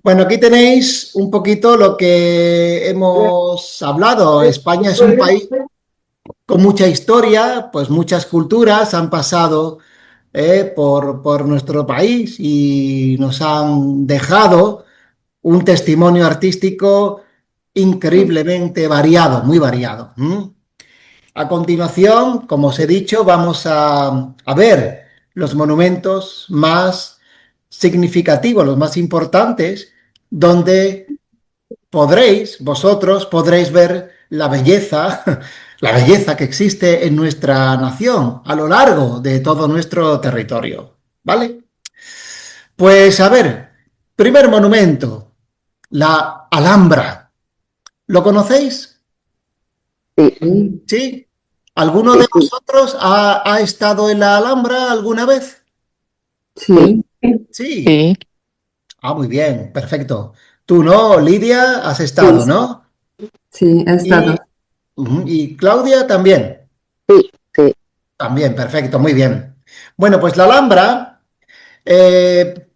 Bueno, aquí tenéis un poquito lo que hemos hablado. España es un país con mucha historia, pues muchas culturas han pasado por nuestro país y nos han dejado un testimonio artístico increíblemente variado, muy variado. A continuación, como os he dicho, vamos a ver los monumentos más significativos, los más importantes, donde vosotros podréis ver la belleza, la belleza que existe en nuestra nación a lo largo de todo nuestro territorio. ¿Vale? Pues a ver, primer monumento, la Alhambra. ¿Lo conocéis? Sí, Sí, ¿Sí? ¿Alguno de sí, sí, vosotros ha estado en la Alhambra alguna vez? sí, sí, Sí. sí, Ah, muy bien, perfecto. Tú no, Lidia, has sí, estado, ¿no? sí, he estado. Y Claudia también. sí, sí. También, perfecto, muy bien. Bueno, pues la Alhambra eh,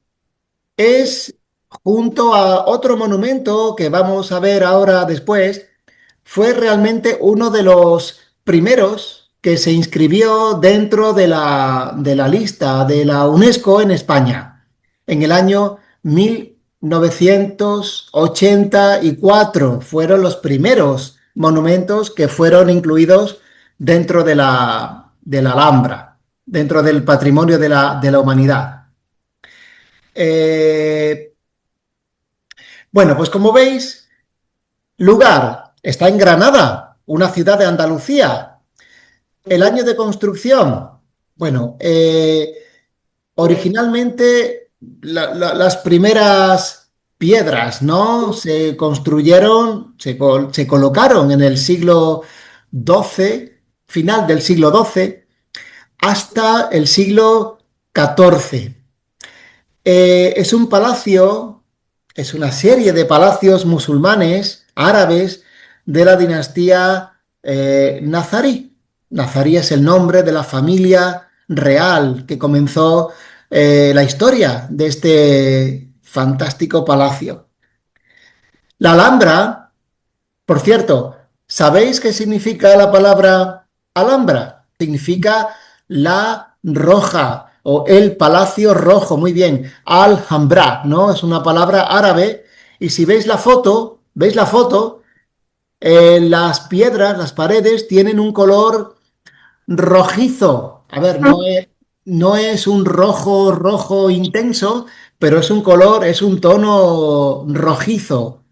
es, junto a otro monumento que vamos a ver ahora después, fue realmente uno de los primeros que se inscribió dentro de la lista de la UNESCO en España en el año 1984. Fueron los primeros monumentos que fueron incluidos dentro de la Alhambra, dentro del patrimonio de la humanidad. Eh, bueno, pues como veis, lugar está en Granada, una ciudad de Andalucía. El año de construcción, bueno, originalmente las primeras piedras, ¿no? Se construyeron, se colocaron en el siglo XII, final del siglo XII, hasta el siglo XIV. Es un palacio, es una serie de palacios musulmanes, árabes, de la dinastía nazarí. Nazarí es el nombre de la familia real que comenzó la historia de este fantástico palacio. La Alhambra, por cierto, ¿sabéis qué significa la palabra Alhambra? Significa la roja o el palacio rojo. Muy bien, Alhambra, ¿no? Es una palabra árabe. Y si veis la foto, las piedras, las paredes tienen un color rojizo. A ver, no es un rojo, rojo intenso, pero es un color, es un tono rojizo.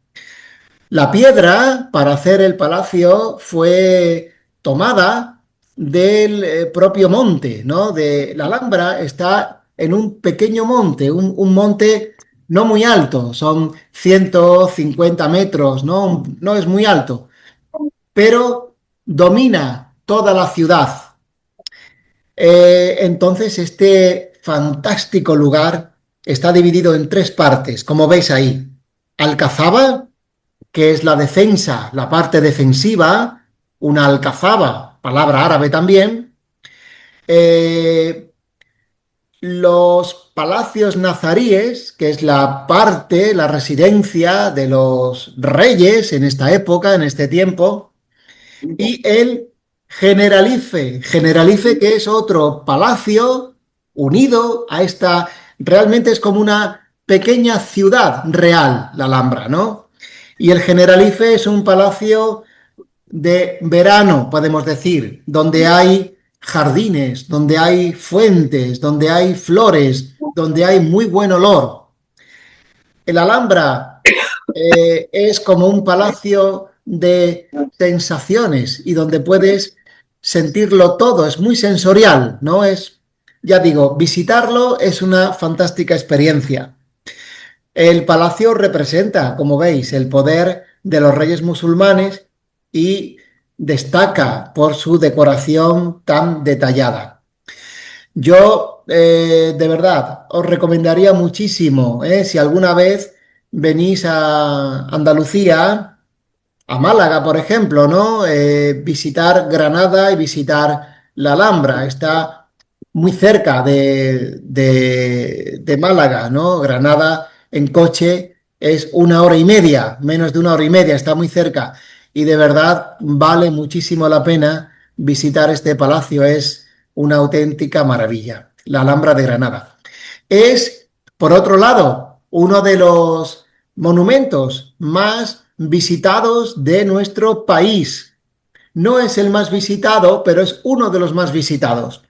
La piedra para hacer el palacio fue tomada del propio monte, ¿no? De la Alhambra está en un pequeño monte, un monte no muy alto, son 150 metros, ¿no? No es muy alto, pero domina toda la ciudad. Entonces, este fantástico lugar está dividido en tres partes, como veis ahí. Alcazaba, que es la defensa, la parte defensiva, una alcazaba, palabra árabe también. Eh, los palacios nazaríes, que es la parte, la residencia de los reyes en esta época, en este tiempo, y el Generalife, Generalife que es otro palacio unido a esta, realmente es como una pequeña ciudad real, la Alhambra, ¿no? Y el Generalife es un palacio de verano, podemos decir, donde hay jardines, donde hay fuentes, donde hay flores, donde hay muy buen olor. El Alhambra es como un palacio de sensaciones y donde puedes sentirlo todo, es muy sensorial, ¿no? Es, ya digo, visitarlo es una fantástica experiencia. El palacio representa, como veis, el poder de los reyes musulmanes y destaca por su decoración tan detallada. Yo, de verdad, os recomendaría muchísimo, si alguna vez venís a Andalucía, a Málaga, por ejemplo, ¿no? Visitar Granada y visitar la Alhambra. Está muy cerca de Málaga, ¿no? Granada en coche. es 1 hora y media, menos de 1 hora y media, está muy cerca. Y de verdad vale muchísimo la pena visitar este palacio, es una auténtica maravilla, la Alhambra de Granada. Es, por otro lado, uno de los monumentos más visitados de nuestro país. No es el más visitado, pero es uno de los más visitados.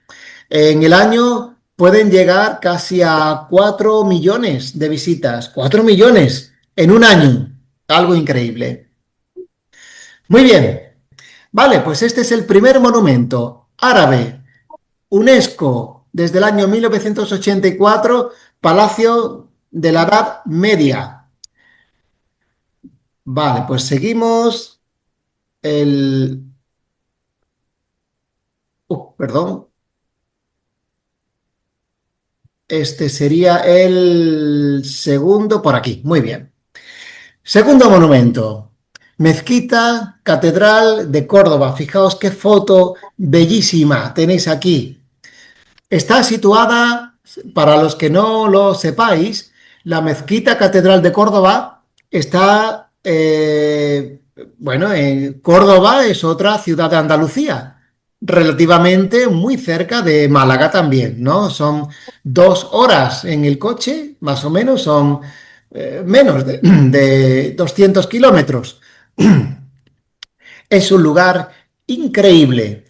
En el año pueden llegar casi a 4 millones de visitas. 4 millones en un año. Algo increíble. Muy bien. Vale, pues este es el primer monumento árabe. UNESCO, desde el año 1984, Palacio de la Edad Media. Vale, pues seguimos. El... perdón. Este sería el segundo por aquí. Muy bien. Segundo monumento. Mezquita Catedral de Córdoba. Fijaos qué foto bellísima tenéis aquí. Está situada, para los que no lo sepáis, la Mezquita Catedral de Córdoba está, bueno, Córdoba es otra ciudad de Andalucía, relativamente muy cerca de Málaga también, ¿no? Son 2 horas en el coche, más o menos, son menos de 200 kilómetros. Es un lugar increíble.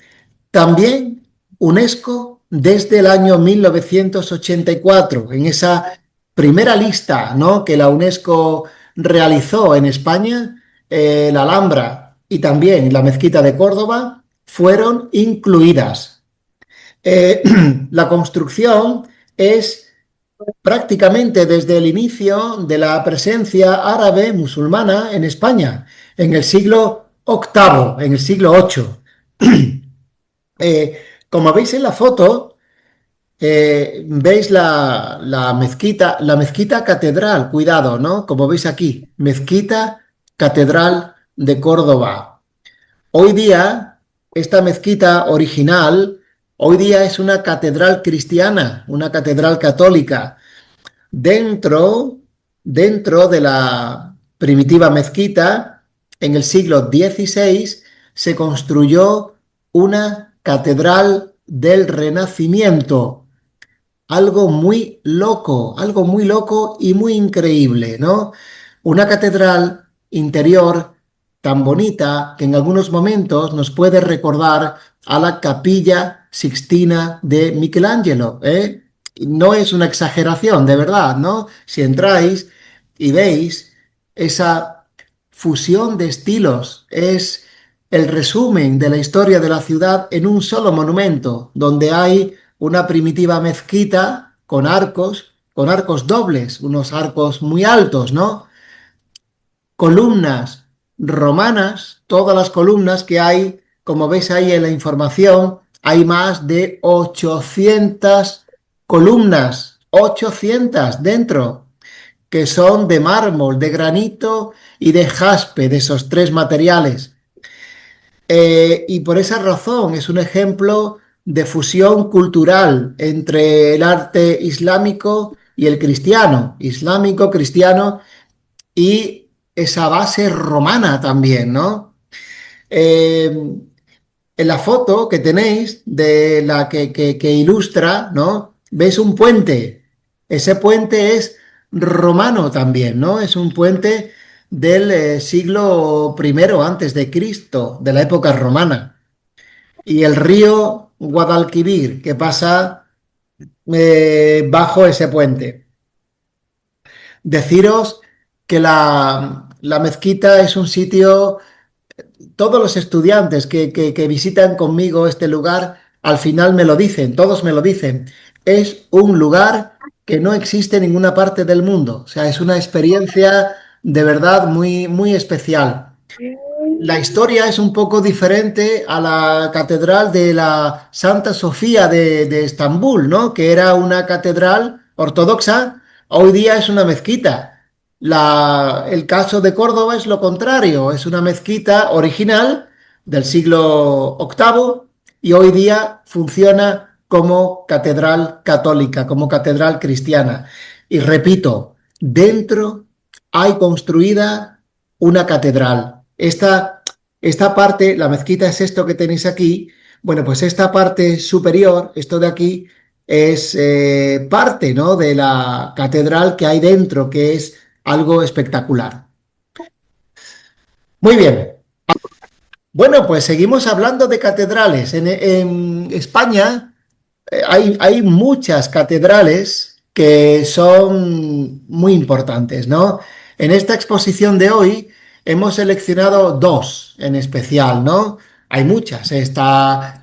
También UNESCO desde el año 1984, en esa primera lista, ¿no?, que la UNESCO realizó en España, la Alhambra y también la Mezquita de Córdoba fueron incluidas. Eh, la construcción es prácticamente desde el inicio de la presencia árabe musulmana en España, en el siglo VIII, en el siglo VIII. Como veis en la foto, veis la mezquita catedral, cuidado, ¿no? Como veis aquí, mezquita catedral de Córdoba. Hoy día, esta mezquita original, hoy día es una catedral cristiana, una catedral católica. Dentro de la primitiva mezquita, en el siglo XVI, se construyó una catedral del Renacimiento. Algo muy loco y muy increíble, ¿no? Una catedral interior tan bonita que en algunos momentos nos puede recordar a la Capilla Sixtina de Michelangelo, ¿eh? No es una exageración, de verdad, ¿no? Si entráis y veis esa fusión de estilos, es el resumen de la historia de la ciudad en un solo monumento, donde hay una primitiva mezquita con arcos dobles, unos arcos muy altos, ¿no? Columnas romanas, todas las columnas que hay, como veis ahí en la información, hay más de 800 columnas, 800 dentro, que son de mármol, de granito y de jaspe, de esos tres materiales. Y por esa razón es un ejemplo de fusión cultural entre el arte islámico y el cristiano, islámico, cristiano y esa base romana también, ¿no? En la foto que tenéis de la que ilustra, ¿no? ¿Veis un puente? Ese puente es romano también, ¿no? Es un puente del siglo I antes de Cristo, de la época romana. Y el río Guadalquivir que pasa bajo ese puente. Deciros que la mezquita es un sitio, todos los estudiantes que visitan conmigo este lugar, al final me lo dicen, todos me lo dicen, es un lugar que no existe en ninguna parte del mundo. O sea, es una experiencia de verdad muy, muy especial. La historia es un poco diferente a la catedral de la Santa Sofía de Estambul, ¿no? Que era una catedral ortodoxa, hoy día es una mezquita. El caso de Córdoba es lo contrario, es una mezquita original del siglo VIII y hoy día funciona como catedral católica, como catedral cristiana. Y repito, dentro hay construida una catedral. Esta parte, la mezquita es esto que tenéis aquí. Bueno, pues esta parte superior, esto de aquí, es parte, ¿no?, de la catedral que hay dentro, que es algo espectacular. Muy bien. Bueno, pues seguimos hablando de catedrales. En España hay muchas catedrales que son muy importantes, ¿no? En esta exposición de hoy hemos seleccionado dos en especial, ¿no? Hay muchas.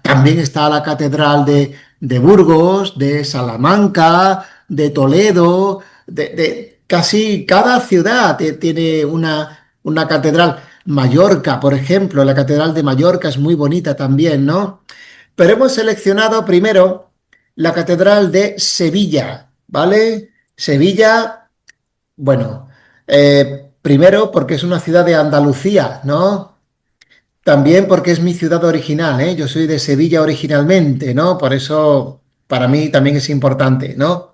También está la Catedral de Burgos, de Salamanca, de Toledo, de casi cada ciudad tiene una catedral. Mallorca, por ejemplo, la Catedral de Mallorca es muy bonita también, ¿no? Pero hemos seleccionado primero la Catedral de Sevilla, ¿vale? Sevilla, bueno, primero porque es una ciudad de Andalucía, ¿no? También porque es mi ciudad original, ¿eh? Yo soy de Sevilla originalmente, ¿no? Por eso para mí también es importante, ¿no?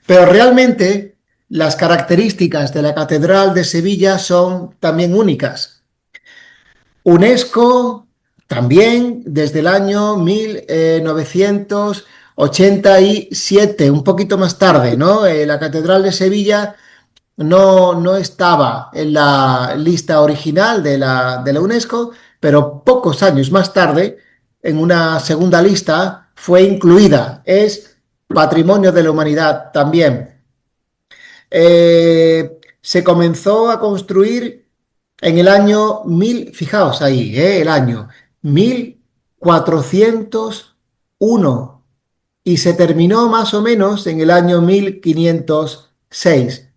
Pero realmente las características de la Catedral de Sevilla son también únicas. UNESCO también desde el año 1987, un poquito más tarde, ¿no? La Catedral de Sevilla no estaba en la lista original de la UNESCO, pero pocos años más tarde, en una segunda lista, fue incluida. Es Patrimonio de la Humanidad también. Se comenzó a construir en el año 1000, fijaos ahí, el año 1401 y se terminó más o menos en el año 1506.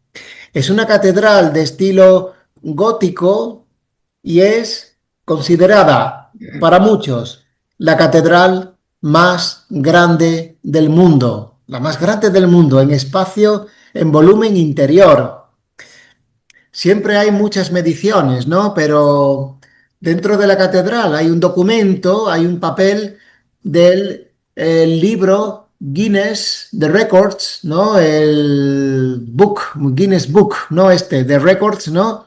Es una catedral de estilo gótico y es considerada para muchos la catedral más grande del mundo, la más grande del mundo en espacio, en volumen interior. Siempre hay muchas mediciones, ¿no? Pero dentro de la catedral hay un documento, hay un papel del el libro Guinness de Records, ¿no? El book, Guinness Book, ¿no? De Records, ¿no?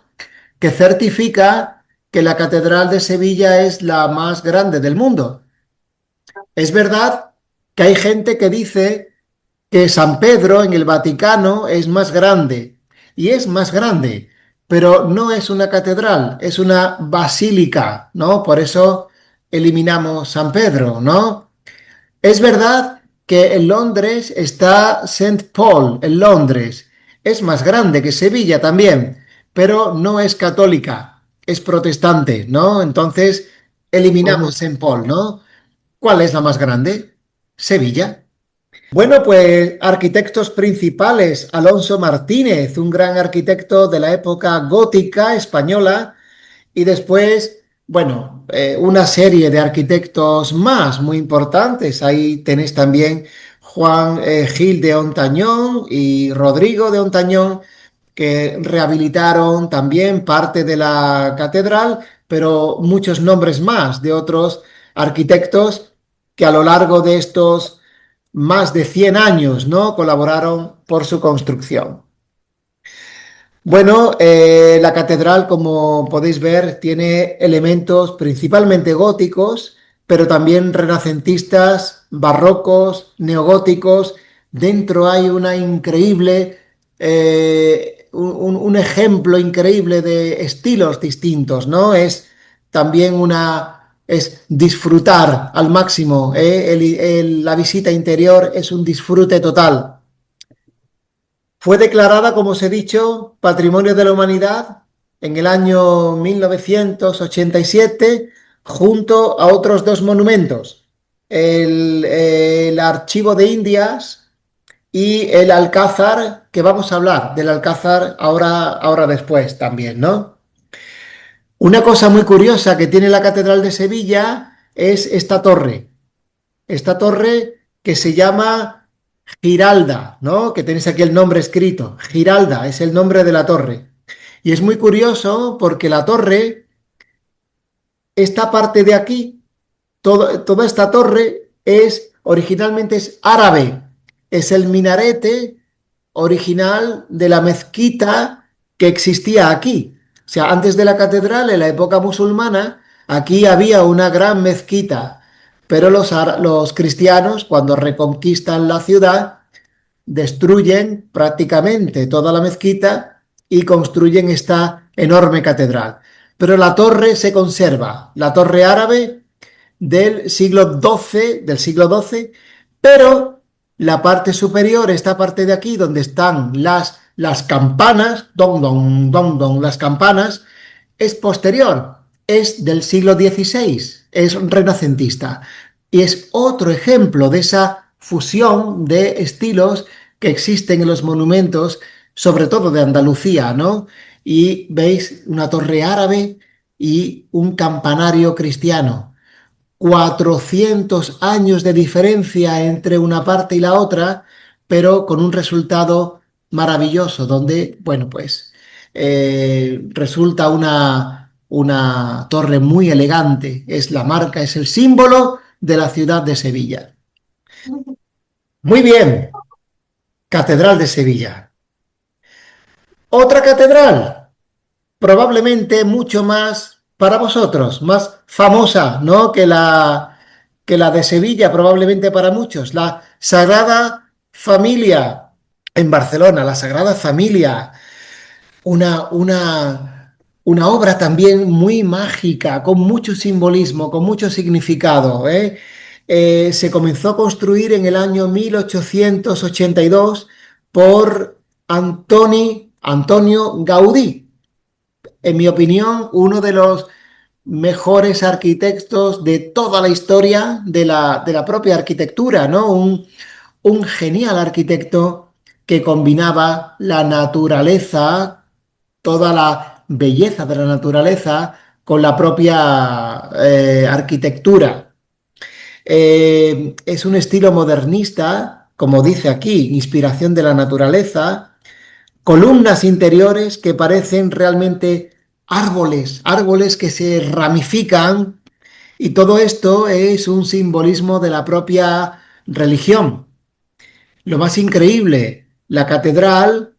Que certifica que la Catedral de Sevilla es la más grande del mundo. Es verdad que hay gente que dice que San Pedro en el Vaticano es más grande, y es más grande, pero no es una catedral, es una basílica, ¿no? Por eso eliminamos San Pedro, ¿no? Es verdad que en Londres está Saint Paul, en Londres. Es más grande que Sevilla también, pero no es católica, es protestante, ¿no? Entonces eliminamos Saint Paul, ¿no? ¿Cuál es la más grande? Sevilla. Bueno, pues arquitectos principales, Alonso Martínez, un gran arquitecto de la época gótica española, y después, bueno, una serie de arquitectos más muy importantes. Ahí tenéis también Juan Gil de Hontañón y Rodrigo de Hontañón, que rehabilitaron también parte de la catedral, pero muchos nombres más de otros arquitectos que a lo largo de estos más de 100 años, ¿no?, colaboraron por su construcción. Bueno, la catedral, como podéis ver, tiene elementos principalmente góticos, pero también renacentistas, barrocos, neogóticos. Dentro hay una increíble, un ejemplo increíble de estilos distintos, ¿no? Es también es disfrutar al máximo, ¿eh? La visita interior es un disfrute total. Fue declarada, como os he dicho, Patrimonio de la Humanidad en el año 1987, junto a otros dos monumentos, el Archivo de Indias y el Alcázar, que vamos a hablar del Alcázar ahora después también, ¿no? Una cosa muy curiosa que tiene la Catedral de Sevilla es esta torre que se llama Giralda, ¿no? Que tenéis aquí el nombre escrito. Giralda es el nombre de la torre. Y es muy curioso porque la torre, esta parte de aquí, toda esta torre originalmente es árabe. Es el minarete original de la mezquita que existía aquí. O sea, antes de la catedral, en la época musulmana, aquí había una gran mezquita, pero los cristianos, cuando reconquistan la ciudad, destruyen prácticamente toda la mezquita y construyen esta enorme catedral. Pero la torre se conserva, la torre árabe del siglo XII, pero la parte superior, esta parte de aquí, donde están las campanas, don, don, don, don, las campanas, es posterior, es del siglo XVI, es renacentista. Y es otro ejemplo de esa fusión de estilos que existen en los monumentos, sobre todo de Andalucía, ¿no? Y veis una torre árabe y un campanario cristiano. 400 años de diferencia entre una parte y la otra, pero con un resultado maravilloso, donde, bueno, pues resulta una torre muy elegante. Es la marca, es el símbolo de la ciudad de Sevilla. Muy bien, Catedral de Sevilla. Otra catedral, probablemente mucho más para vosotros, más famosa, ¿no? que la de Sevilla, probablemente para muchos, la Sagrada Familia en Barcelona, la Sagrada Familia, una, una, una obra también muy mágica, con mucho simbolismo, con mucho significado, ¿eh? Se comenzó a construir en el año 1882 por Antonio Gaudí. En mi opinión, uno de los mejores arquitectos de toda la historia de la propia arquitectura, ¿no? Un genial arquitecto que combinaba la naturaleza, toda la belleza de la naturaleza, con la propia arquitectura. Es un estilo modernista, como dice aquí, inspiración de la naturaleza, columnas interiores que parecen realmente árboles, árboles que se ramifican, y todo esto es un simbolismo de la propia religión. Lo más increíble, la catedral,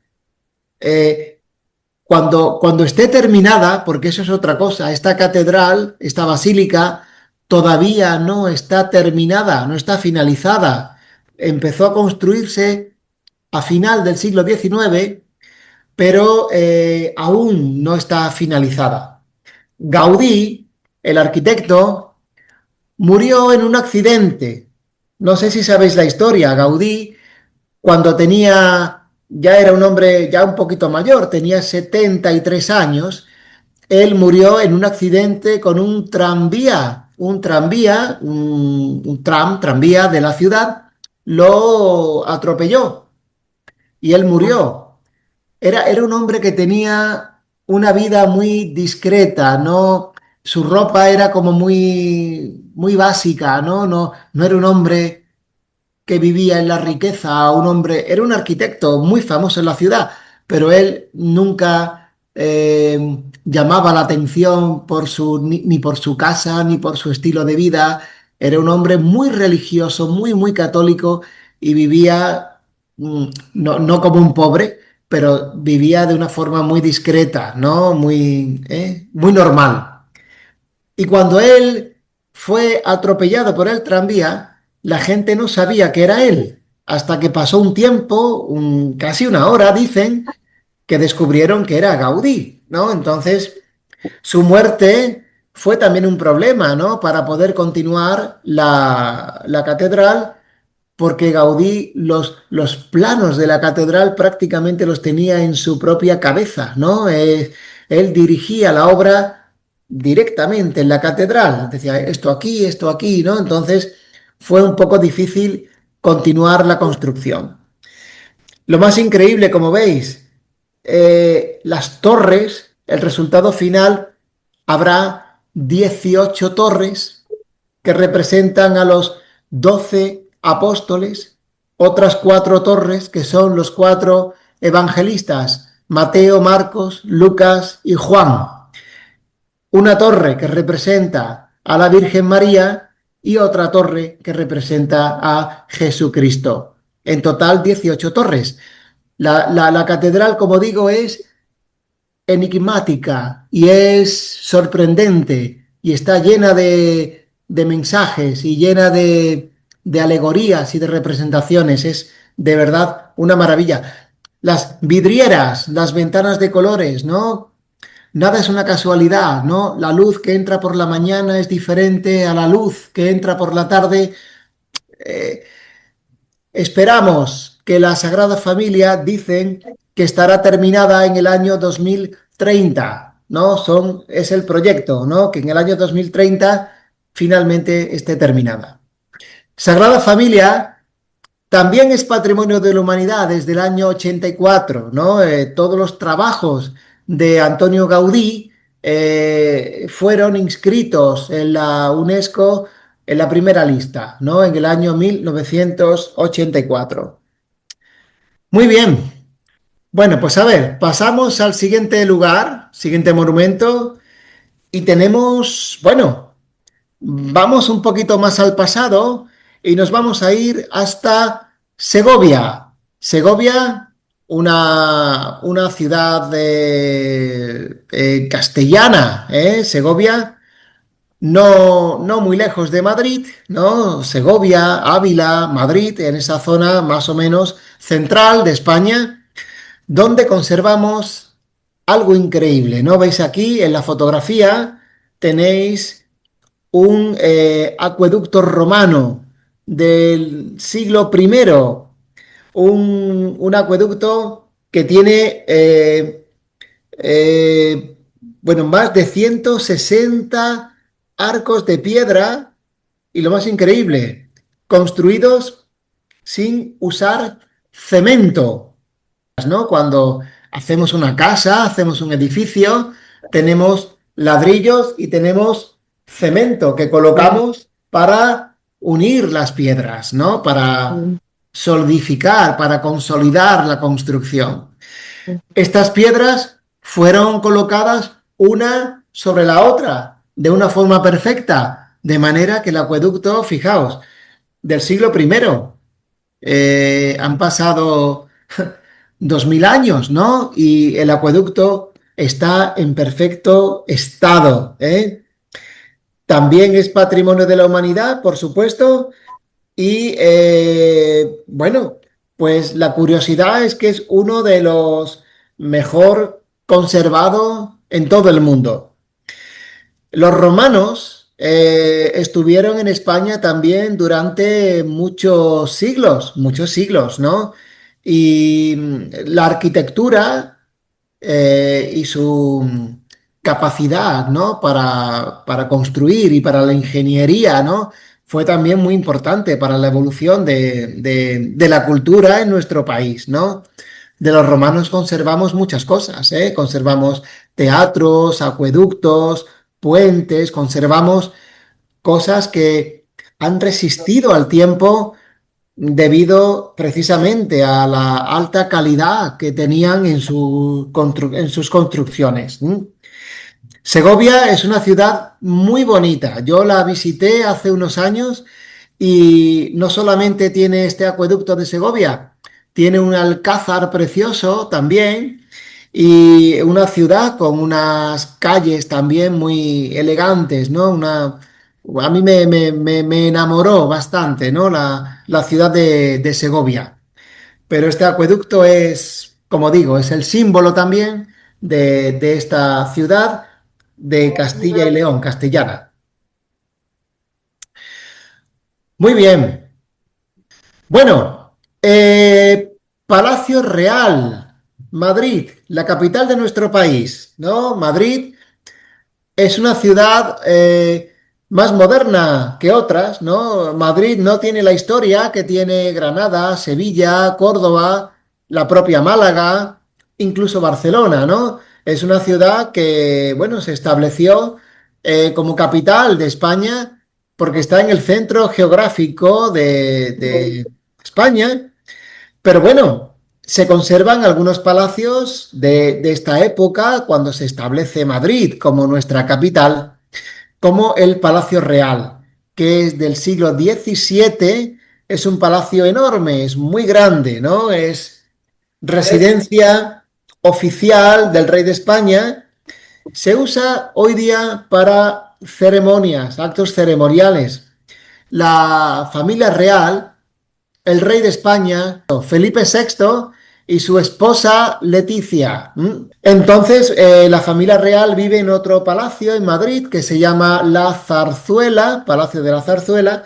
eh, cuando esté terminada, porque eso es otra cosa, esta catedral, esta basílica, todavía no está terminada, no está finalizada. Empezó a construirse a final del siglo XIX, pero aún no está finalizada. Gaudí, el arquitecto, murió en un accidente. No sé si sabéis la historia. Gaudí, cuando ya era un hombre ya un poquito mayor, tenía 73 años, él murió en un accidente con un tranvía de la ciudad, lo atropelló y él murió. Era un hombre que tenía una vida muy discreta, ¿no? Su ropa era como muy, muy básica, ¿no? No era un hombre que vivía en la riqueza, era un arquitecto muy famoso en la ciudad, pero él nunca llamaba la atención ni por su casa, ni por su estilo de vida. Era un hombre muy religioso, muy, muy católico, y vivía, no como un pobre, pero vivía de una forma muy discreta, ¿no? Muy normal. Y cuando él fue atropellado por el tranvía, la gente no sabía que era él, hasta que pasó un tiempo, casi una hora, dicen, que descubrieron que era Gaudí, ¿no? Entonces, su muerte fue también un problema, ¿no? Para poder continuar la catedral, porque Gaudí los planos de la catedral prácticamente los tenía en su propia cabeza, ¿no? Él dirigía la obra directamente en la catedral, decía esto aquí, ¿no? Entonces fue un poco difícil continuar la construcción. Lo más increíble, como veis, las torres, el resultado final, habrá 18 torres que representan a los 12 apóstoles, otras 4 torres que son los 4 evangelistas, Mateo, Marcos, Lucas y Juan. Una torre que representa a la Virgen María y otra torre que representa a Jesucristo. En total 18 torres. La catedral, como digo, es enigmática y es sorprendente y está llena de mensajes y llena de alegorías y de representaciones. Es de verdad una maravilla. Las vidrieras, las ventanas de colores, ¿no? Nada es una casualidad, ¿no? La luz que entra por la mañana es diferente a la luz que entra por la tarde. Eh, Esperamos que la Sagrada Familia dicen que estará terminada en el año 2030, ¿no? Es el proyecto, ¿no? Que en el año 2030 finalmente esté terminada. Sagrada Familia también es patrimonio de la humanidad desde el año 84, ¿no? Todos los trabajos de Antonio Gaudí fueron inscritos en la UNESCO en la primera lista, ¿no? En el año 1984. Muy bien. Bueno, pues a ver, pasamos al siguiente lugar, siguiente monumento, y tenemos, bueno, vamos un poquito más al pasado y nos vamos a ir hasta Segovia. Segovia, una ciudad castellana, ¿eh? Segovia, no muy lejos de Madrid, ¿no? Segovia, Ávila, Madrid, en esa zona más o menos central de España, donde conservamos algo increíble, ¿no? Veis aquí en la fotografía, tenéis un acueducto romano del siglo primero, un acueducto que tiene, eh, bueno, más de 160 arcos de piedra y lo más increíble, construidos sin usar cemento, ¿no? Cuando hacemos una casa, hacemos un edificio, tenemos ladrillos y tenemos cemento que colocamos para unir las piedras, ¿no? Para solidificar, para consolidar la construcción. Estas piedras fueron colocadas una sobre la otra de una forma perfecta, de manera que el acueducto, fijaos, del siglo primero, han pasado 2000 años, ¿no? Y el acueducto está en perfecto estado, ¿eh? También es patrimonio de la humanidad, por supuesto. Y bueno, pues la curiosidad es que es uno de los mejor conservados en todo el mundo. Los romanos estuvieron en España también durante muchos siglos, ¿no? Y la arquitectura y su capacidad, ¿no? Para construir y para la ingeniería, ¿no? Fue también muy importante para la evolución de la cultura en nuestro país, ¿no? De los romanos conservamos muchas cosas, ¿eh? Conservamos teatros, acueductos, puentes, conservamos cosas que han resistido al tiempo debido precisamente a la alta calidad que tenían en sus construcciones. Segovia es una ciudad muy bonita. Yo la visité hace unos años y no solamente tiene este acueducto de Segovia, tiene un alcázar precioso también y una ciudad con unas calles también muy elegantes, ¿no? A mí me enamoró bastante, ¿no? La ciudad de Segovia. Pero este acueducto es, como digo, es el símbolo también de esta ciudad de Castilla y León, castellana. Muy bien. Bueno, Palacio Real, Madrid, la capital de nuestro país, ¿no? Madrid es una ciudad más moderna que otras, ¿no? Madrid no tiene la historia que tiene Granada, Sevilla, Córdoba, la propia Málaga, incluso Barcelona, ¿no? Es una ciudad que, bueno, se estableció como capital de España porque está en el centro geográfico de España, pero bueno, se conservan algunos palacios de esta época cuando se establece Madrid como nuestra capital, como el Palacio Real, que es del siglo XVII, es un palacio enorme, es muy grande, ¿no? Es residencia oficial del rey de España. Se usa hoy día para ceremonias, actos ceremoniales. La familia real, el rey de España, Felipe VI y su esposa Leticia. Entonces, la familia real vive en otro palacio en Madrid que se llama La Zarzuela, Palacio de la Zarzuela,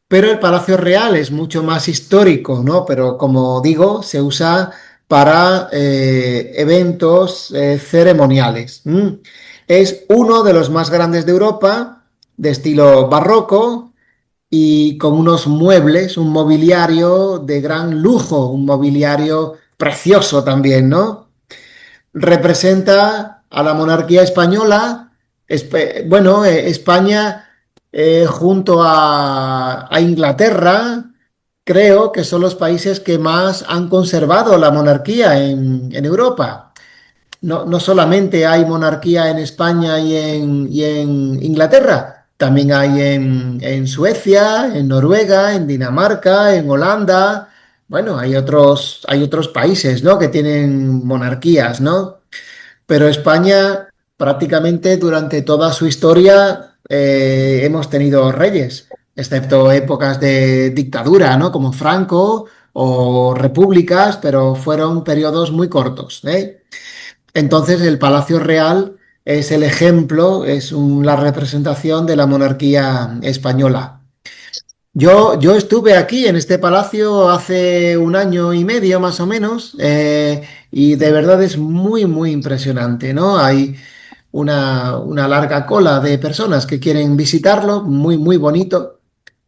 pero el Palacio Real es mucho más histórico, ¿no? Pero como digo, se usa para eventos ceremoniales. Es uno de los más grandes de Europa, de estilo barroco y con unos muebles, un mobiliario de gran lujo, un mobiliario precioso también, ¿no? Representa a la monarquía española. Bueno, España junto a Inglaterra, creo que son los países que más han conservado la monarquía en Europa. No, no solamente hay monarquía en España y en Inglaterra, también hay en Suecia, en Noruega, en Dinamarca, en Holanda. Bueno, hay otros países, ¿no? Que tienen monarquías, ¿no? Pero España prácticamente durante toda su historia hemos tenido reyes, excepto épocas de dictadura, ¿no? Como Franco o repúblicas, pero fueron periodos muy cortos, ¿eh? Entonces el Palacio Real es el ejemplo, es la representación de la monarquía española. Yo estuve aquí en este palacio hace un año y medio más o menos, y de verdad es muy, muy impresionante, ¿no? Hay una larga cola de personas que quieren visitarlo, muy, muy bonito,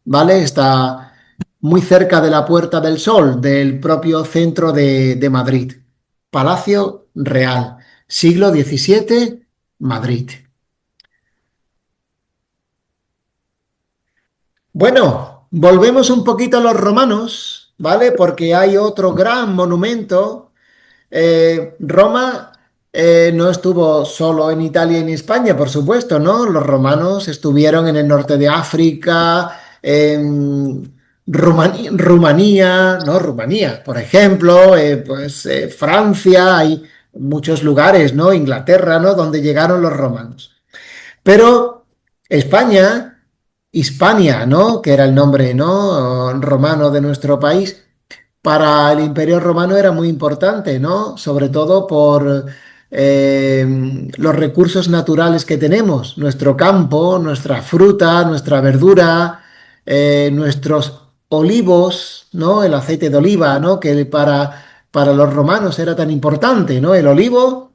¿vale? Está muy cerca de la Puerta del Sol, del propio centro de Madrid. Palacio Real, siglo XVII, Madrid. Bueno, volvemos un poquito a los romanos, ¿vale? Porque hay otro gran monumento. Roma no estuvo solo en Italia y en España, por supuesto, ¿no? Los romanos estuvieron en el norte de África, en Rumanía, ¿no? Rumanía, por ejemplo, pues Francia, hay muchos lugares, ¿no? Inglaterra, ¿no? Donde llegaron los romanos. Pero España, Hispania, ¿no? Que era el nombre, ¿no? Romano de nuestro país, para el Imperio Romano era muy importante, ¿no? Sobre todo por los recursos naturales que tenemos, nuestro campo, nuestra fruta, nuestra verdura, nuestros olivos, ¿no? El aceite de oliva, ¿no? Que para los romanos era tan importante, ¿no? El olivo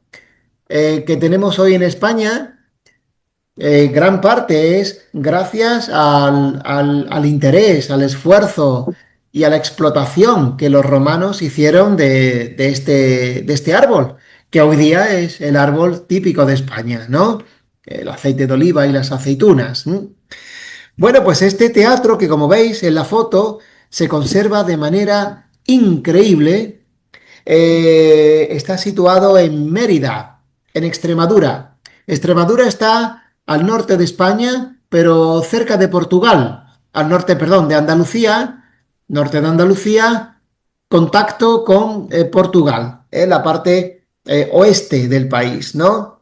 que tenemos hoy en España gran parte es gracias al interés, al esfuerzo y a la explotación que los romanos hicieron de este árbol, que hoy día es el árbol típico de España, ¿no? El aceite de oliva y las aceitunas. Bueno, pues este teatro que como veis en la foto se conserva de manera increíble, está situado en Mérida, en Extremadura. Extremadura está al norte de España, pero cerca de Portugal, al norte, perdón, de Andalucía, norte de Andalucía, contacto con Portugal, la parte oeste del país, ¿no?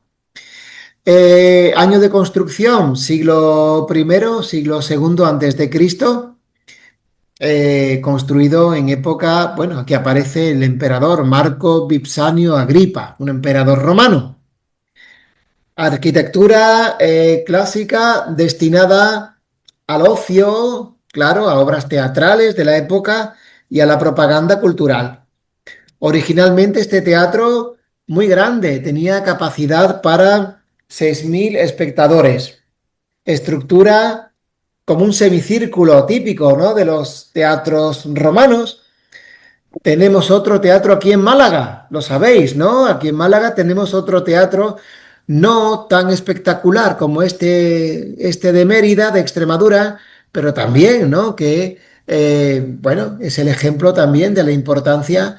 Año de construcción, siglo primero, siglo segundo antes de Cristo, construido en época, bueno, aquí aparece el emperador Marco Vipsanio Agripa, un emperador romano. Arquitectura clásica destinada al ocio, claro, a obras teatrales de la época y a la propaganda cultural. Originalmente este teatro, muy grande, tenía capacidad para 6.000 espectadores. Estructura como un semicírculo típico, ¿no? De los teatros romanos. Tenemos otro teatro aquí en Málaga, lo sabéis, ¿no? Aquí en Málaga tenemos otro teatro no tan espectacular como este de Mérida, de Extremadura, pero también, ¿no? Que, bueno, es el ejemplo también de la importancia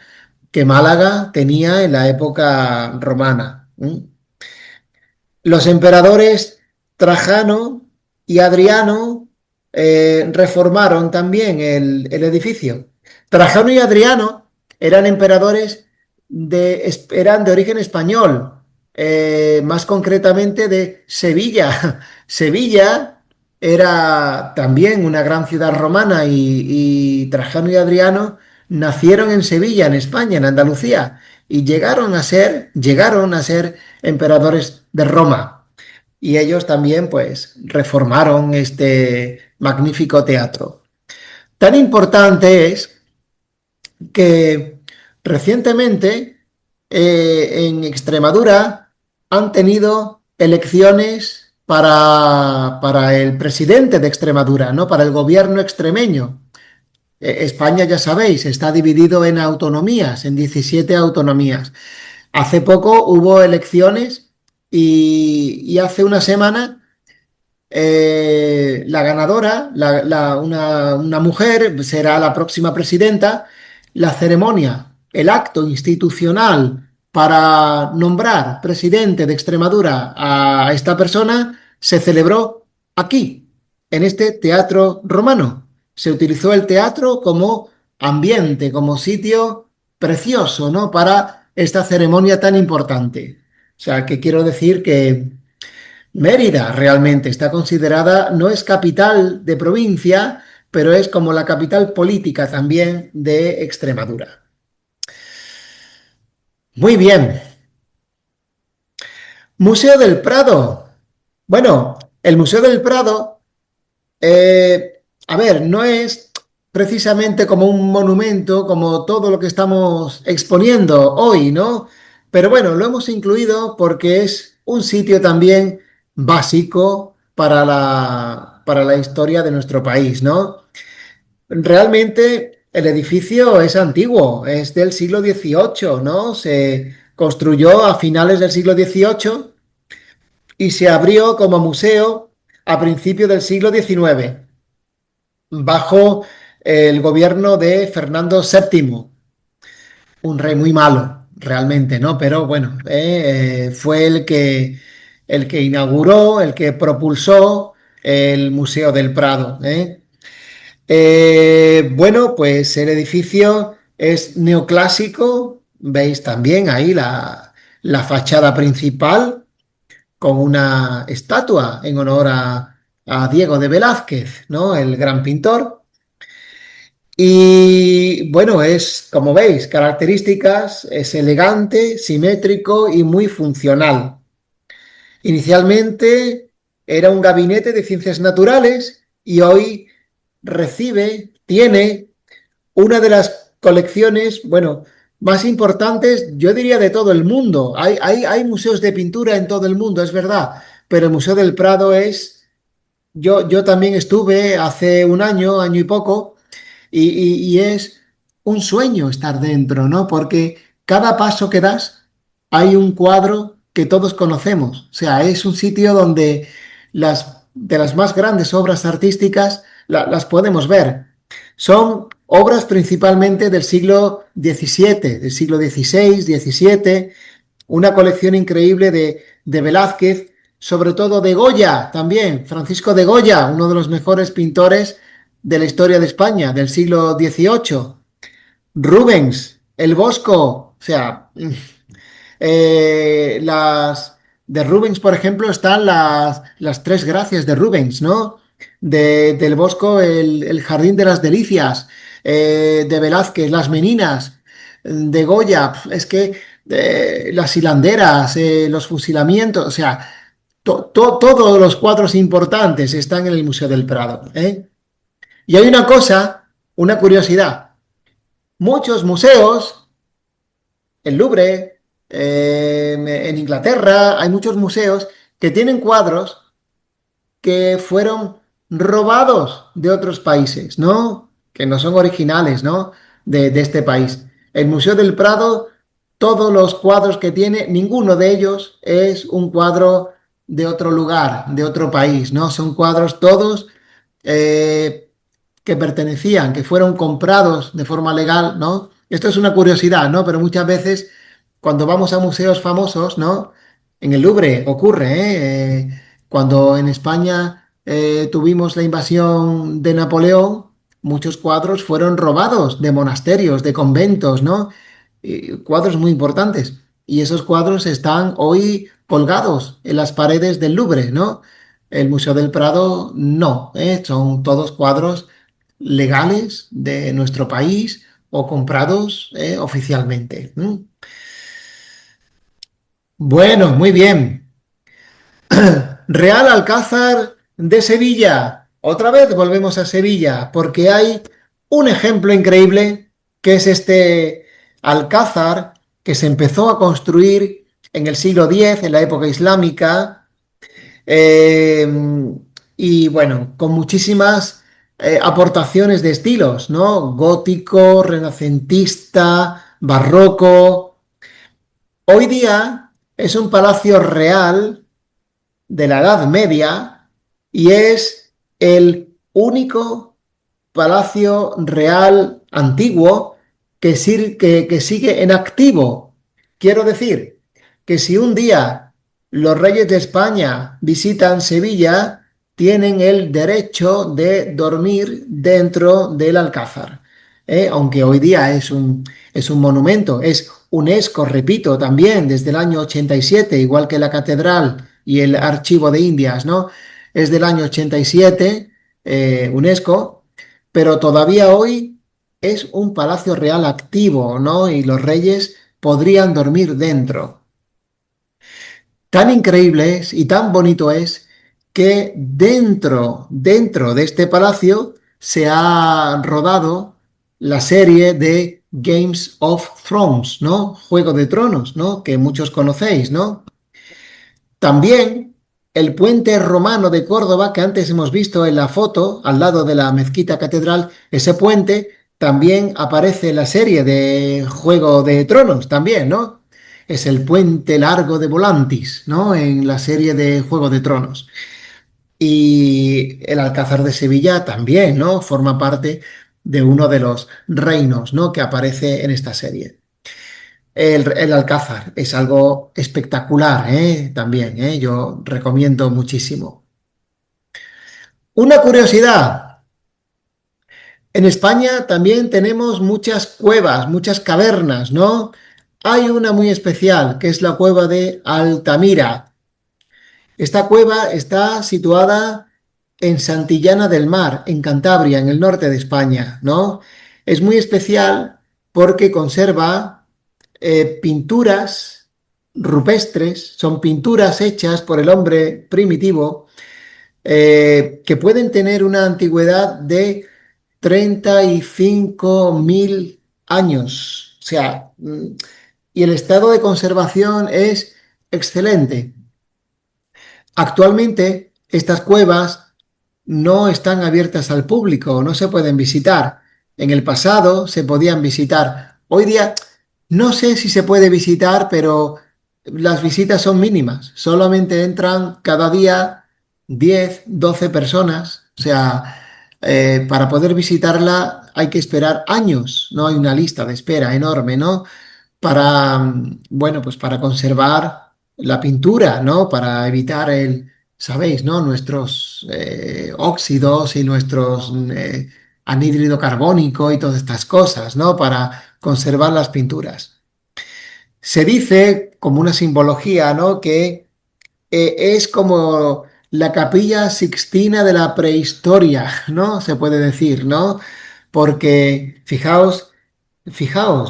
que Málaga tenía en la época romana. Los emperadores Trajano y Adriano reformaron también el edificio. Trajano y Adriano eran emperadores eran de origen español, más concretamente de Sevilla. Sevilla era también una gran ciudad romana y Trajano y Adriano nacieron en Sevilla, en España, en Andalucía, y llegaron a ser emperadores de Roma. Y ellos también, pues, reformaron este magnífico teatro. Tan importante es que recientemente en Extremadura han tenido elecciones para el presidente de Extremadura, ¿no? Para el gobierno extremeño. España, ya sabéis, está dividido en autonomías, en 17 autonomías. Hace poco hubo elecciones y hace una semana la ganadora, una mujer, será la próxima presidenta. La ceremonia, el acto institucional para nombrar presidente de Extremadura a esta persona se celebró aquí, en este teatro romano. Se utilizó el teatro como ambiente, como sitio precioso, ¿no? Para esta ceremonia tan importante. O sea, que quiero decir que Mérida realmente está considerada, no es capital de provincia, pero es como la capital política también de Extremadura. Muy bien. Museo del Prado. Bueno, el Museo del Prado, a ver, no es precisamente como un monumento, como todo lo que estamos exponiendo hoy, ¿no? Pero bueno, lo hemos incluido porque es un sitio también básico para la historia de nuestro país, ¿no? Realmente el edificio es antiguo, es del siglo XVIII, ¿no? Se construyó a finales del siglo XVIII y se abrió como museo a principios del siglo XIX, bajo el gobierno de Fernando VII, un rey muy malo, realmente, ¿no? Pero bueno, fue el que inauguró, el que propulsó el Museo del Prado, ¿eh? Bueno, pues el edificio es neoclásico, veis también ahí la fachada principal con una estatua en honor a Diego de Velázquez, ¿no? El gran pintor. Y bueno, es, como veis, características, es elegante, simétrico y muy funcional. Inicialmente era un gabinete de ciencias naturales y hoy tiene una de las colecciones, bueno, más importantes, yo diría, de todo el mundo. Hay museos de pintura en todo el mundo, es verdad, pero el Museo del Prado es, yo también estuve hace un año, año y poco, y es un sueño estar dentro, ¿no? Porque cada paso que das hay un cuadro que todos conocemos. O sea, es un sitio donde de las más grandes obras artísticas las podemos ver. Son obras principalmente del siglo XVII, del siglo XVI, XVII, una colección increíble de Velázquez, sobre todo de Goya también, Francisco de Goya, uno de los mejores pintores de la historia de España, del siglo XVIII. Rubens, el Bosco, o sea, las de Rubens, por ejemplo, están las tres gracias de Rubens, ¿no? Del Bosco, el Jardín de las Delicias, de Velázquez, las Meninas, de Goya, es que las hilanderas, los fusilamientos, o sea, todos los cuadros importantes están en el Museo del Prado, ¿eh? Y hay una cosa, una curiosidad. Muchos museos, el Louvre, en Inglaterra, hay muchos museos que tienen cuadros que fueron robados de otros países, ¿no? Que no son originales, ¿no? De este país. El Museo del Prado, todos los cuadros que tiene, ninguno de ellos es un cuadro de otro lugar, de otro país, ¿no? Son cuadros todos eh, que pertenecían, que fueron comprados de forma legal, ¿no? Esto es una curiosidad, ¿no? Pero muchas veces cuando vamos a museos famosos, ¿no? En el Louvre ocurre, ¿eh? Cuando en España tuvimos la invasión de Napoleón, muchos cuadros fueron robados de monasterios, de conventos, ¿no? cuadros muy importantes. Y esos cuadros están hoy colgados en las paredes del Louvre, ¿no? El Museo del Prado no, ¿eh? Son todos cuadros legales de nuestro país o comprados oficialmente. Bueno, muy bien. Real Alcázar de Sevilla. Otra vez volvemos a Sevilla porque hay un ejemplo increíble que es este alcázar que se empezó a construir en el siglo X, en la época islámica, eh, y bueno, con muchísimas aportaciones de estilos, ¿no? Gótico, renacentista, barroco. Hoy día es un palacio real de la Edad Media y es el único palacio real antiguo que sigue en activo. Quiero decir que si un día los reyes de España visitan Sevilla, tienen el derecho de dormir dentro del Alcázar. Aunque hoy día es un monumento, es UNESCO, repito, también desde el año 87, igual que la catedral y el archivo de Indias, ¿no? Es del año 87, UNESCO, pero todavía hoy es un palacio real activo, ¿no? Y los reyes podrían dormir dentro. Tan increíble es y tan bonito es que dentro de este palacio se ha rodado la serie de Games of Thrones, ¿no? Juego de Tronos, ¿no? Que muchos conocéis, ¿no? También el puente romano de Córdoba, que antes hemos visto en la foto, al lado de la mezquita catedral, ese puente también aparece en la serie de Juego de Tronos, también, ¿no? Es el puente largo de Volantis, ¿no? En la serie de Juego de Tronos. Y el Alcázar de Sevilla también, ¿no? Forma parte de uno de los reinos, ¿no? Que aparece en esta serie. El Alcázar es algo espectacular, ¿eh? También, ¿eh? Yo recomiendo muchísimo. Una curiosidad, en España también tenemos muchas cuevas, muchas cavernas, ¿no? Hay una muy especial, que es la cueva de Altamira. Esta cueva está situada en Santillana del Mar, en Cantabria, en el norte de España, ¿no? Es muy especial porque conserva pinturas rupestres, son pinturas hechas por el hombre primitivo que pueden tener una antigüedad de 35.000 años. O sea, y el estado de conservación es excelente. Actualmente, estas cuevas no están abiertas al público, no se pueden visitar. En el pasado se podían visitar. Hoy día no sé si se puede visitar, pero las visitas son mínimas. Solamente entran cada día 10, 12 personas. O sea, para poder visitarla hay que esperar años. No hay una lista de espera enorme, ¿no? Para, bueno, pues para conservar la pintura, ¿no? Para evitar sabéis, ¿no? Nuestros óxidos y nuestros anhídrido carbónico y todas estas cosas, ¿no? Para conservar las pinturas. Se dice, como una simbología, ¿no? Que es como la Capilla Sixtina de la prehistoria, ¿no? Se puede decir, ¿no? Porque fijaos,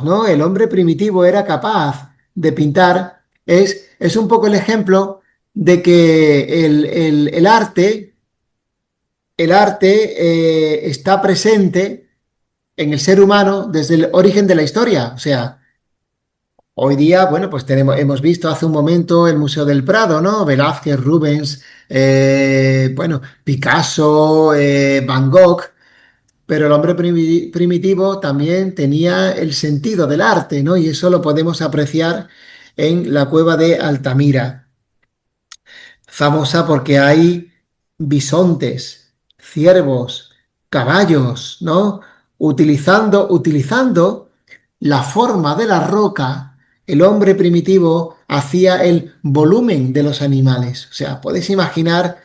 ¿no? El hombre primitivo era capaz de pintar. Es un poco el ejemplo de que el arte está presente en el ser humano desde el origen de la historia. O sea, hoy día, bueno, pues hemos visto hace un momento el Museo del Prado, ¿no? Velázquez, Rubens, bueno, Picasso, Van Gogh. Pero el hombre primitivo también tenía el sentido del arte, ¿no? Y eso lo podemos apreciar en la cueva de Altamira, famosa porque hay bisontes, ciervos, caballos, ¿no? Utilizando la forma de la roca, el hombre primitivo hacía el volumen de los animales. O sea, podéis imaginar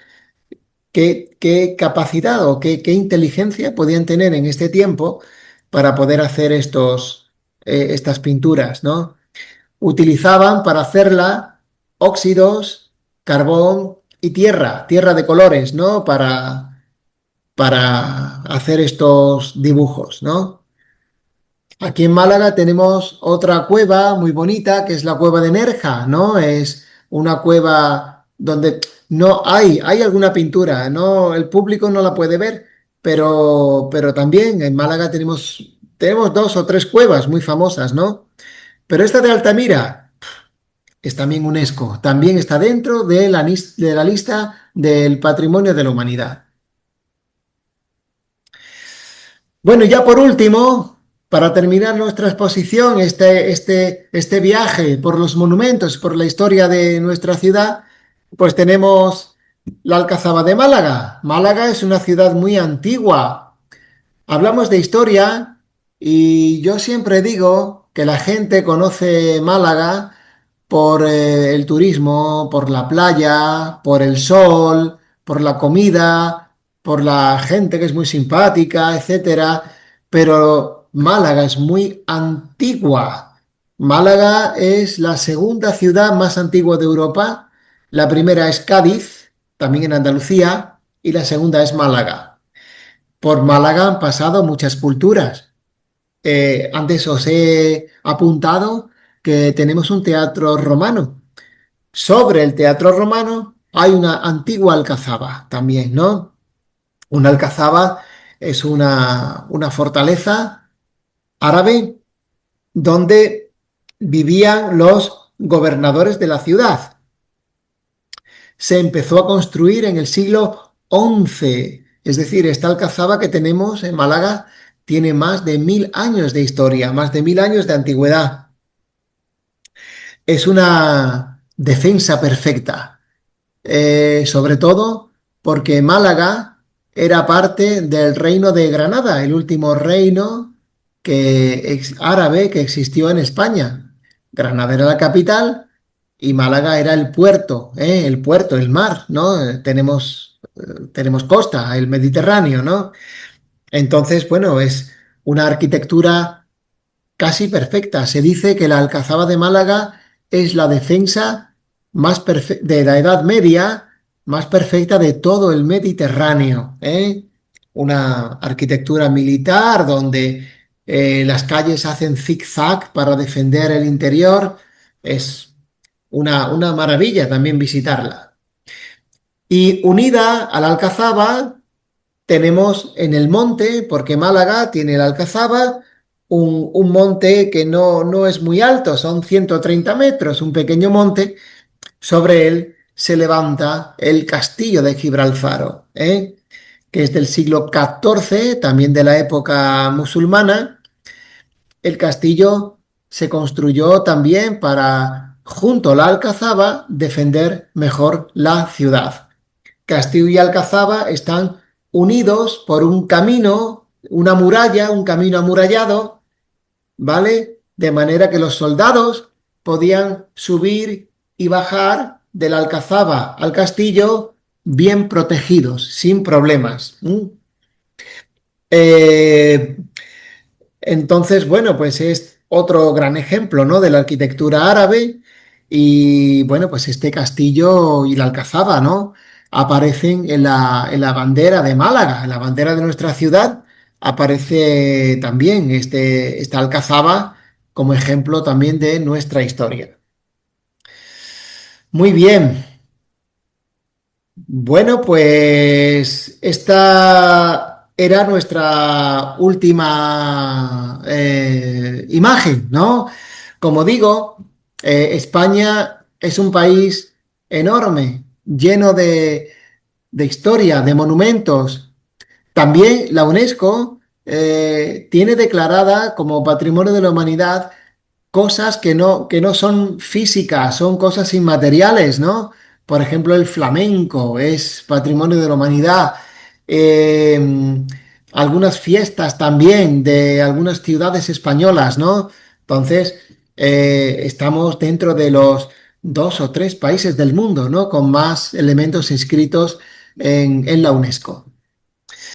qué capacidad o qué inteligencia podían tener en este tiempo para poder hacer estas pinturas, ¿no? Utilizaban para hacerla óxidos, carbón y tierra de colores, ¿no? Para hacer estos dibujos, ¿no? Aquí en Málaga tenemos otra cueva muy bonita, que es la cueva de Nerja, ¿no? Es una cueva donde no hay alguna pintura, ¿no? El público no la puede ver, pero también en Málaga tenemos dos o tres cuevas muy famosas, ¿no? Pero esta de Altamira es también UNESCO, también está dentro de de la lista del Patrimonio de la Humanidad. Bueno, y ya por último, para terminar nuestra exposición, este viaje por los monumentos, por la historia de nuestra ciudad, pues tenemos la Alcazaba de Málaga. Málaga es una ciudad muy antigua. Hablamos de historia y yo siempre digo que la gente conoce Málaga por el turismo, por la playa, por el sol, por la comida, por la gente que es muy simpática, etcétera. Pero Málaga es muy antigua. Málaga es la segunda ciudad más antigua de Europa. La primera es Cádiz, también en Andalucía, y la segunda es Málaga. Por Málaga han pasado muchas culturas. Antes os he apuntado que tenemos un teatro romano. Sobre el teatro romano hay una antigua alcazaba también, ¿no? Una alcazaba es una fortaleza árabe donde vivían los gobernadores de la ciudad. Se empezó a construir en el siglo XI, es decir, esta alcazaba que tenemos en Málaga tiene más de 1000 años de historia, más de 1000 años de antigüedad. Es una defensa perfecta. Sobre todo porque Málaga era parte del reino de Granada, el último reino árabe que existió en España. Granada era la capital y Málaga era el puerto, el mar, ¿no? Tenemos costa, el Mediterráneo, ¿no? Entonces, bueno, es una arquitectura casi perfecta. Se dice que la Alcazaba de Málaga es la defensa de la Edad Media más perfecta de todo el Mediterráneo, ¿eh? Una arquitectura militar donde las calles hacen zig-zag para defender el interior. Es una maravilla también visitarla. Y unida a la Alcazaba tenemos en el monte, porque Málaga tiene la Alcazaba, un monte que no es muy alto, son 130 metros, un pequeño monte. Sobre él se levanta el castillo de Gibralfaro, que es del siglo XIV, también de la época musulmana. El castillo se construyó también para, junto a la Alcazaba, defender mejor la ciudad. Castillo y Alcazaba están unidos por un camino, una muralla, un camino amurallado, ¿vale? De manera que los soldados podían subir y bajar de la Alcazaba al castillo bien protegidos, sin problemas. Eh, entonces, bueno, pues es otro gran ejemplo, ¿no? De la arquitectura árabe y, bueno, pues este castillo y la Alcazaba, ¿no? Aparecen en la bandera de Málaga, en la bandera de nuestra ciudad, aparece también esta Alcazaba como ejemplo también de nuestra historia. Muy bien. Bueno, pues esta era nuestra última imagen, ¿no? Como digo, España es un país enorme, lleno de historia, de monumentos. También la UNESCO tiene declarada como Patrimonio de la Humanidad cosas que no son físicas, son cosas inmateriales, ¿no? Por ejemplo, el flamenco es patrimonio de la humanidad. Eh, Algunas fiestas también de algunas ciudades españolas, ¿no? Entonces, estamos dentro de los dos o tres países del mundo, ¿no? Con más elementos inscritos en la UNESCO.